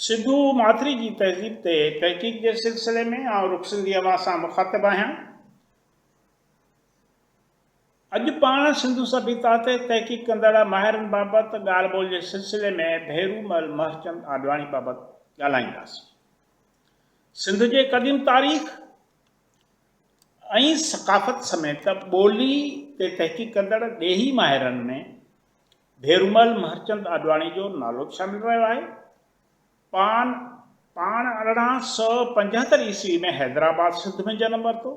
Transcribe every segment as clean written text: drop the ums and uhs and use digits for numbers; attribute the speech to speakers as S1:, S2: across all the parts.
S1: सिंधु माथरी की तहज़ीब ते तहक़ीक़ के सिलसिले में रुख सिंधी अवां सां मुखातिब आहियां। अॼु पाण सिंधु सभ्यता ते तहक़ीक़ कंदड़ माहिरनि बाबति ॻाल्हि ॿोल के सिलसिले में भेरूमल महरचंद आडवाणी बाबति ॻाल्हाईंदासीं। सिंध के क़दीम तारीख़ ऐं सक़ाफ़त समेत ॿोली ते तहक़ीक़ कंदड़ ॾेही माहिरनि में भेरूमल महरचंद आडवाणी जो नालो शामिल रहियो आहे। पाण 1875 ईस्वी में हैदराबाद सिंध में जन्म वरितो।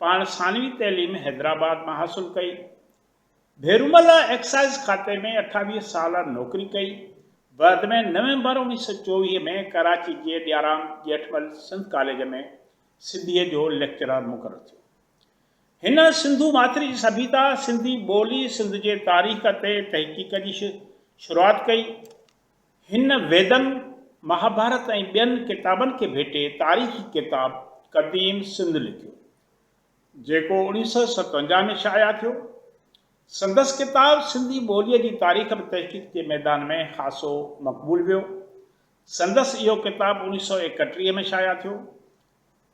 S1: पाण सानवी तैलीम हैदराबाद में हासिल कई। भेरूमल एक्साइज़ खाते में 28 साल नौकरी कई। बाद में नवंबर 1924 में कराची के ॾियाराम जेठमल सिंध कॉलेज में सिंधीअ जो लेक्चरर मुक़ररु थियो। हिन सिंधु माथरी जी सभ्यता सिंधी ॿोली सिंध जे तारीख़ ते तहक़ीक़ जी शुरूआत कई। हिन वेदनि महाभारत ऐं ॿियनि किताबनि के भेटे तारीख़ी किताब क़दीम सिंध लिखियो, जेको 1957 में शाया थियो। संदसि किताब सिंधी ॿोलीअ जी तारीख़ तहक़ीक़ के मैदान में ख़ासो मक़बूल वियो। संदसि इहो किताब 1931 में शाया थियो।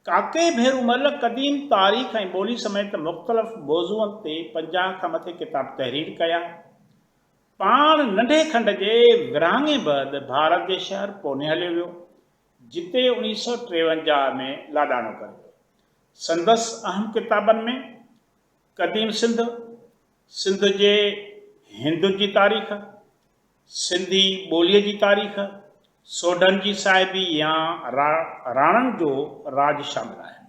S1: काके भेरूमल क़दीम तारीख़ ऐं ॿोली समेत मुख़्तलिफ़ मौज़ूअनि ते 50 खां मथे किताब तहरीर कया। पाण नंढे खंड जे विरहाङे बैदि भारत जे शहर पुणे हलियो वियो, जिते 1953 में लाॾाणो कयो। संदसि अहम किताबनि में क़दीम सिंध, सिंध जे हिंद जी तारीख़, सिंधी ॿोलीअ जी तारीख़, सोढनि जी साहिबी या राणनि जो राज शामिल आहे।